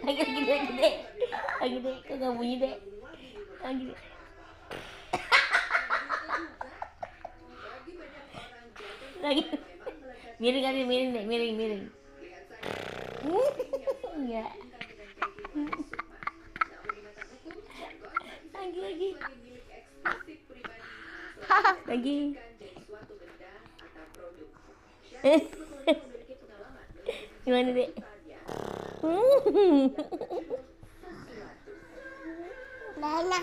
Lagi gede. Lagi deh, kok nggak bunyi deh. Lagi. Lagi. Miring kali, miring deh, miring. Enggak. Lagi. Lagi. Gimana deh? Lala.